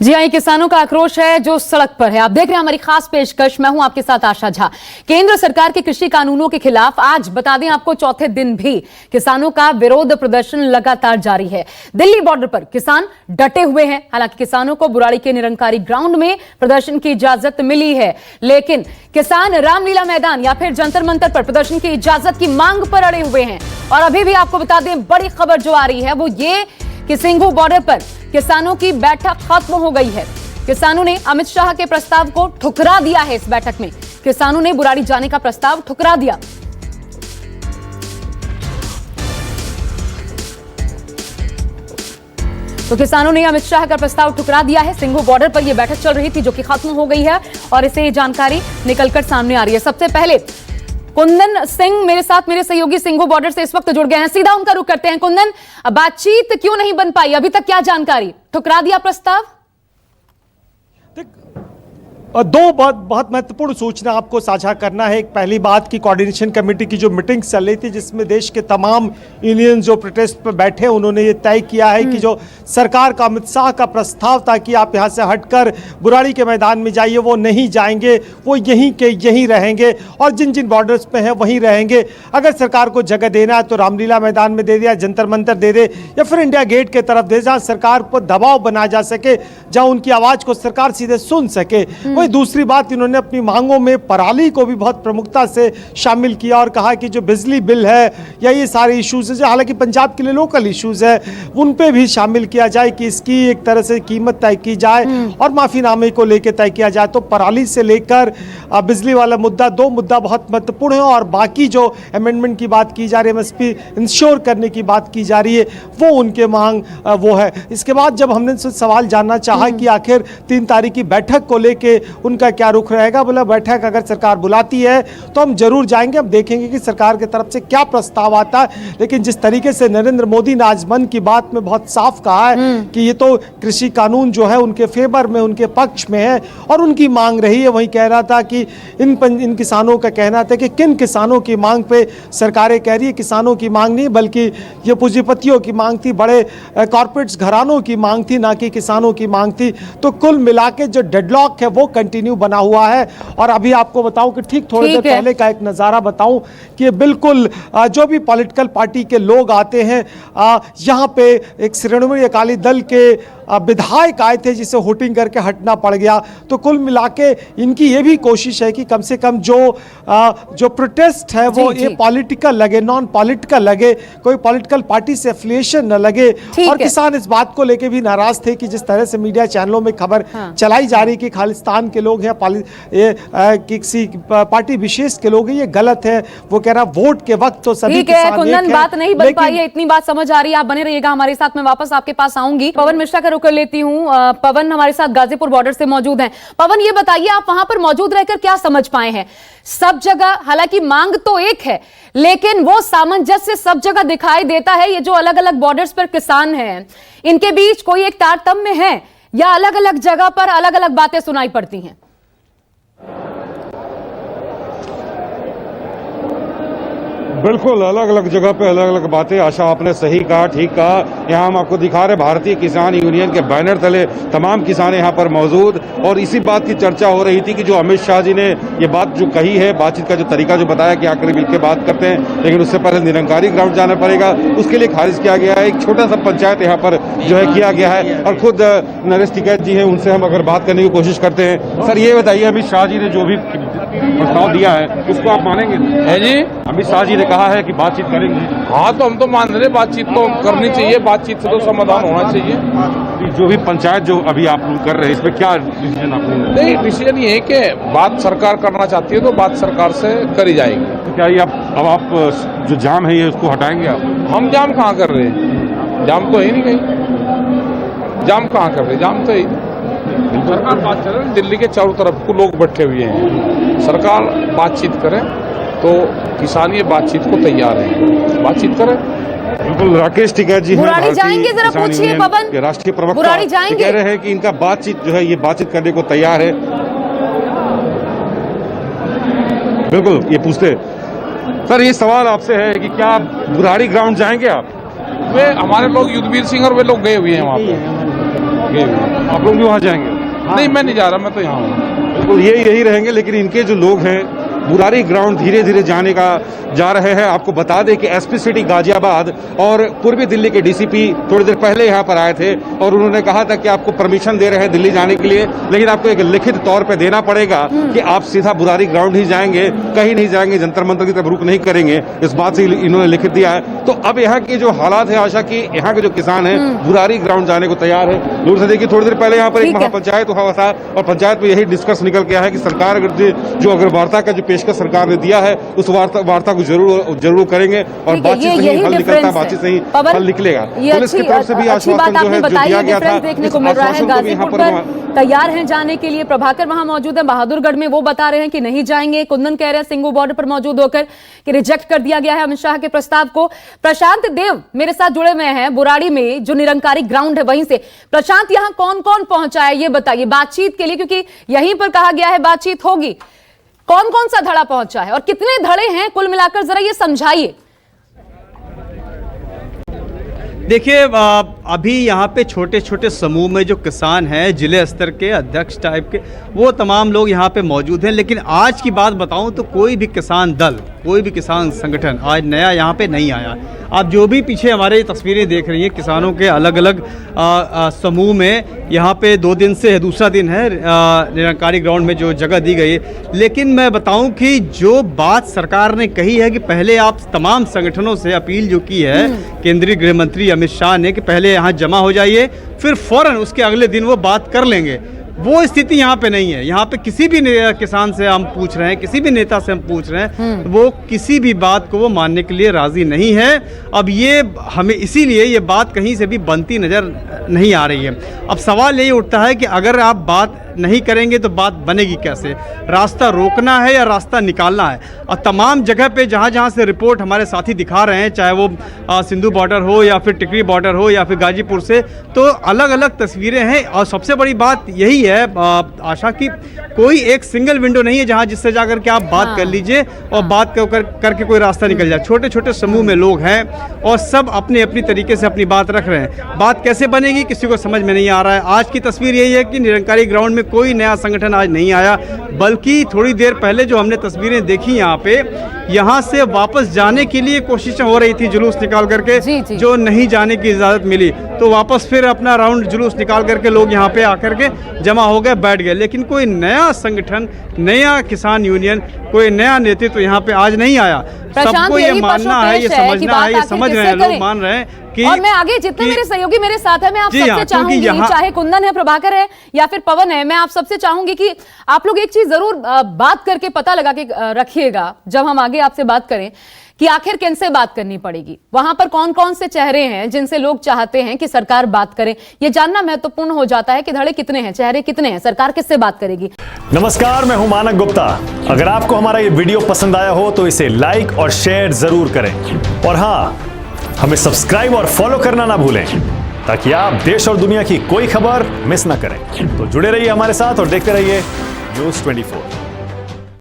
जी हाँ, किसानों का आक्रोश है जो सड़क पर है। आप देख रहे हैं हमारी खास पेशकश। मैं हूं आपके साथ आशा झा। केंद्र सरकार के कृषि कानूनों के खिलाफ आज बता दें आपको चौथे दिन भी किसानों का विरोध प्रदर्शन लगातार जारी है। दिल्ली बॉर्डर पर किसान डटे हुए हैं। हालांकि किसानों को बुराड़ी के निरंकारी ग्राउंड में प्रदर्शन की इजाजत मिली है, लेकिन किसान रामलीला मैदान या फिर जंतर मंतर पर प्रदर्शन की इजाजत की मांग पर अड़े हुए हैं। और अभी भी आपको बता दें, बड़ी खबर जो आ रही है वो ये कि सिंघू बॉर्डर पर किसानों की बैठक खत्म हो गई है। किसानों ने अमित शाह के प्रस्ताव को ठुकरा दिया है। इस बैठक में किसानों ने बुराड़ी जाने का प्रस्ताव ठुकरा दिया। तो किसानों ने अमित शाह का प्रस्ताव ठुकरा दिया है। सिंघू बॉर्डर पर यह बैठक चल रही थी जो कि खत्म हो गई है और इसे जानकारी निकलकर सामने आ रही है। सबसे पहले कुंदन सिंह मेरे साथ, मेरे सहयोगी सिंघू बॉर्डर से इस वक्त जुड़ गए हैं। सीधा उनका रुख करते हैं। कुंदन, बातचीत क्यों नहीं बन पाई? अभी तक क्या जानकारी? ठुकरा दिया प्रस्ताव? दो बहुत महत्वपूर्ण सूचना आपको साझा करना है। एक पहली बात की कोऑर्डिनेशन कमेटी की जो मीटिंग चल रही थी जिसमें देश के तमाम यूनियन जो प्रोटेस्ट पर बैठे उन्होंने ये तय किया है कि जो सरकार का अमित शाह का प्रस्ताव था कि आप यहाँ से हटकर बुराड़ी के मैदान में जाइए, वो नहीं जाएंगे, वो यहीं के यहीं रहेंगे और जिन जिन बॉर्डर्स पे हैं वहीं रहेंगे। अगर सरकार को जगह देना है तो रामलीला मैदान में दे दिया, जंतर मंतर दे दे या फिर इंडिया गेट के तरफ दे, जहाँ सरकार पर दबाव बनाया जा सके, जहाँ उनकी आवाज़ को सरकार सीधे सुन सके। दूसरी बात, इन्होंने अपनी मांगों में पराली को भी बहुत प्रमुखता से शामिल किया और कहा कि जो बिजली बिल है या ये सारे इश्यूज है, हालांकि पंजाब के लिए लोकल इश्यूज है, उन पे भी शामिल किया जाए कि इसकी एक तरह से कीमत तय की जाए और माफीनामे को लेकर तय किया जाए। तो पराली से लेकर बिजली वाला मुद्दा, दो मुद्दा बहुत महत्वपूर्ण है। और बाकी जो अमेंडमेंट की बात की जा रही है, एमएसपी इंश्योर करने की बात की जा रही है, वो उनके मांग वो है। इसके बाद जब हमने सवाल जानना चाहा कि आखिर 3 तारीख की बैठक को लेके उनका क्या रुख रहेगा, बोला बैठक अगर सरकार बुलाती है तो हम जरूर जाएंगे, हम देखेंगे कि सरकार की तरफ से क्या प्रस्ताव आता है। लेकिन जिस तरीके से नरेंद्र मोदी ने आज मन की बात में बहुत साफ कहा है कि ये तो कृषि कानून जो है उनके फेवर में, उनके पक्ष में है और उनकी मांग रही है। वहीं कह रहा था कि इन किसानों का कहना था कि किन किसानों की मांग पे सरकारें कह रही है, किसानों की मांग नहीं बल्कि ये पूंजीपतियों की मांग थी, बड़े कॉर्पोरेट्स घरानों की मांग थी, ना कि किसानों की मांग थी। तो कुल मिला के जो डेडलॉक है वो कंटिन्यू बना हुआ है। और अभी आपको बताऊं कि ठीक थोड़ी देर पहले का एक नज़ारा बताऊं कि बिल्कुल जो भी पॉलिटिकल पार्टी के लोग आते हैं, यहाँ पे एक श्रोमणी अकाली दल के विधायक आए थे जिसे होटिंग करके हटना पड़ गया। तो कुल मिला के इनकी ये भी कोशिश है कि कम से कम जो प्रोटेस्ट है वो ये पॉलिटिकल लगे, नॉन पॉलिटिकल लगे, कोई पॉलिटिकल पार्टी से एफिलिएशन न लगे। और किसान इस बात को लेके भी नाराज थे कि जिस तरह से मीडिया चैनलों में खबर चलाई जा रही कि खालिस्तान के लोग हैं, किसी पार्टी विशेष के लोग हैं, ये गलत है। वो कह रहा वोट के वक्त तो सभी किसान एक हैं। बात नहीं बन पाई है, इतनी बात समझ आ रही है। आप बने रहिएगा हमारे साथ, मैं वापस आपके पास आऊंगी। पवन मिश्रा का रुख कर लेती हूँ। पवन हमारे साथ गाजीपुर बॉर्डर से मौजूद हैं। पवन, ये बताइए आप वहां पर मौजूद रहकर क्या समझ पाए हैं? सब जगह हालांकि मांग तो एक है, लेकिन वो सामंजस्य सब जगह दिखाई देता है। ये जो अलग अलग बॉर्डर्स पर किसान हैं, इनके बीच कोई एक तारतम्य है या अलग अलग जगह पर अलग अलग बातें सुनाई पड़ती हैं? बिल्कुल अलग अलग जगह पे अलग अलग बातें। आशा, आपने सही कहा, ठीक कहा। यहाँ हम आपको दिखा रहे भारतीय किसान यूनियन के बैनर तले तमाम किसान यहाँ पर मौजूद, और इसी बात की चर्चा हो रही थी कि जो अमित शाह जी ने ये बात जो कही है, बातचीत का जो तरीका जो बताया कि आखिर मिलकर बात करते हैं, लेकिन उससे पहले निरंकारी ग्राउंड जाना पड़ेगा, उसके लिए खारिज किया गया है। एक छोटा सा पंचायत यहाँ पर जो है किया गया है। और खुद नरेश टिकैत जी हैं, उनसे हम अगर बात करने की कोशिश करते हैं। सर, ये बताइए, अमित शाह जी ने जो भी प्रस्ताव दिया है उसको आप मानेंगे? है जी, अमित शाह जी ने कहा है कि बातचीत करेंगे। हाँ, तो हम तो मान रहे, बातचीत तो करनी चाहिए, बातचीत से तो समाधान होना चाहिए। जो भी पंचायत जो अभी आप लोग कर रहे हैं, इसमें क्या डिसीजन आप लोग? नहीं, डिसीजन ये है कि बात सरकार करना चाहती है तो बात सरकार से करी जाएगी। तो क्या ये आप जो जाम है ये उसको हटाएंगे आप? हम जाम कहाँ कर रहे हैं? जाम तो है नहीं कहीं। जाम कहाँ कर रहे? जाम तो है ही। सरकार बात कर रहे हैं, दिल्ली के चारों तरफ को लोग बैठे हुए हैं। सरकार बातचीत करे तो किसान ये बातचीत को तैयार है, बातचीत करें। बिल्कुल, राकेश टिकैत जी बुराड़ी जाएंगे, जरा पूछिए पवन, के राष्ट्रीय प्रवक्ता बुराड़ी जाएंगे? कह रहे हैं कि इनका बातचीत जो है ये बातचीत करने को तैयार है। बिल्कुल, ये पूछते सर, ये सवाल आपसे है कि क्या बुराड़ी ग्राउंड जाएंगे आप? वे हमारे लोग युद्धवीर सिंह और वे लोग गए हुए हैं वहाँ पे। लगे हुए हैं। आप लोग भी वहाँ जाएंगे? नहीं, मैं नहीं जा रहा, मैं तो यहाँ हूँ। बिल्कुल यही रहेंगे, लेकिन इनके जो लोग हैं बुरारी ग्राउंड धीरे धीरे जा रहे हैं। आपको बता दें कि एसपी सिटी गाजियाबाद और पूर्वी दिल्ली के डीसीपी थोड़ी देर पहले यहाँ पर आए थे और उन्होंने कहा था कि आपको परमिशन दे रहे हैं दिल्ली जाने के लिए, लेकिन आपको एक लिखित तौर पे देना पड़ेगा कि आप सीधा बुरारी ग्राउंड ही जाएंगे, कहीं नहीं जाएंगे, जंतर मंतर की तरफ रुख नहीं करेंगे। इस बात से इन्होंने लिखित दिया है। तो अब यहाँ के जो हालात है, आशा की यहाँ के जो किसान है बुरारी ग्राउंड जाने को तैयार है। दूर से देखिए, थोड़ी देर पहले यहाँ पर एक महापंचायत हुआ था और पंचायत में यही डिस्कस निकल के आया है कि सरकार अगर वार्ता का जो पेशकश सरकार ने दिया है उस वार्ता को जरूर करेंगे और बातचीत से ही हल निकलता है, बातचीत से ही हल निकलेगा। पुलिस की तरफ से भी आश्वासन जो है जो दिया गया था, देखने को मिल रहा है। गाजीपुर पर तैयार हैं जाने के लिए। प्रभाकर वहां मौजूद है बहादुरगढ़ में, वो बता रहे हैं कि नहीं जाएंगे। कुंदन कह रहे हैं सिंगू बॉर्डर पर मौजूद होकर कि रिजेक्ट कर दिया गया है अमित शाह के प्रस्ताव को। प्रशांत देव मेरे साथ जुड़े हुए हैं बुराड़ी में, जो निरंकारी ग्राउंड है वहीं से। प्रशांत, यहाँ कौन कौन पहुंचा है ये बताइए बातचीत के लिए, क्योंकि यहीं पर कहा गया है बातचीत होगी। कौन कौन सा धड़ा पहुंचा है और कितने धड़े हैं कुल मिलाकर, जरा ये समझाइए। देखिए, अभी यहाँ पे छोटे छोटे समूह में जो किसान हैं, जिले स्तर के अध्यक्ष टाइप के, वो तमाम लोग यहाँ पे मौजूद हैं। लेकिन आज की बात बताऊं तो कोई भी किसान दल, कोई भी किसान संगठन आज नया यहाँ पे नहीं आया। आप जो भी पीछे हमारे तस्वीरें देख रही हैं, किसानों के अलग अलग समूह में यहाँ पे 2 दिन से दूसरा दिन है निरंकारी ग्राउंड में जो जगह दी गई है। लेकिन मैं बताऊं कि जो बात सरकार ने कही है कि पहले आप तमाम संगठनों से अपील जो की है केंद्रीय गृह मंत्री अमित शाह ने कि पहले यहाँ जमा हो जाइए, फिर फौरन उसके अगले दिन वो बात कर लेंगे, वो स्थिति यहाँ पे नहीं है। यहाँ पे किसी भी किसान से हम पूछ रहे हैं, किसी भी नेता से हम पूछ रहे हैं, वो किसी भी बात को वो मानने के लिए राजी नहीं है। अब ये हमें इसीलिए ये बात कहीं से भी बनती नजर नहीं आ रही है। अब सवाल यही उठता है कि अगर आप बात नहीं करेंगे तो बात बनेगी कैसे? रास्ता रोकना है या रास्ता निकालना है? और तमाम जगह पे जहाँ जहाँ से रिपोर्ट हमारे साथी दिखा रहे हैं, चाहे वो सिंधु बॉर्डर हो या फिर टिकरी बॉर्डर हो या फिर गाजीपुर से, तो अलग अलग तस्वीरें हैं। और सबसे बड़ी बात यही है आशा की, कोई एक सिंगल विंडो नहीं है जहाँ जिससे जाकर के आप बात कर लीजिए और बात करके कोई रास्ता निकल जाए। छोटे छोटे समूह में लोग हैं और सब अपने अपनी तरीके से अपनी बात रख रहे हैं। बात कैसे बनेगी किसी को समझ में नहीं आ रहा है। आज की तस्वीर यही है कि निरंकारी ग्राउंड में कोई नया संगठन आज नहीं आया, बल्कि थोड़ी देर पहले जो हमने तस्वीरें देखी यहाँ पे, यहाँ से वापस जाने के लिए कोशिशें हो रही थी जुलूस निकाल करके, जो नहीं जाने की इजाज़त मिली तो वापस फिर अपना राउंड जुलूस निकाल करके लोग यहाँ पे आकर के जमा हो गए, बैठ गए। लेकिन कोई नया संगठन, नया किसान यूनियन, कोई नया नेतृत्व तो यहाँ पे आज नहीं आया। सबको ये मानना है, ये समझना है, ये समझ रहे हैं, लोग मान रहे हैं कि, और मैं आगे जितने मेरे सहयोगी मेरे साथ है, मैं आप सबसे चाहूंगी, चाहे कुंदन है, प्रभाकर है या फिर पवन है, मैं आप सबसे चाहूंगी कि आप लोग एक चीज जरूर बात करके पता लगा के रखिएगा जब हम आगे आपसे बात करें कि आखिर किनसे बात करनी पड़ेगी, वहां पर कौन कौन से चेहरे हैं जिनसे लोग चाहते हैं कि सरकार बात करे। ये जानना महत्वपूर्ण हो जाता है कि धड़े कितने हैं, चेहरे कितने हैं, सरकार किससे बात करेगी। नमस्कार, मैं हूं मानक गुप्ता। अगर आपको हमारा ये वीडियो पसंद आया हो तो इसे लाइक और शेयर जरूर करें, और हाँ, हमें सब्सक्राइब और फॉलो करना ना भूलें ताकि आप देश और दुनिया की कोई खबर मिस ना करें। तो जुड़े रहिए हमारे साथ और देखते रहिए न्यूज़ 24।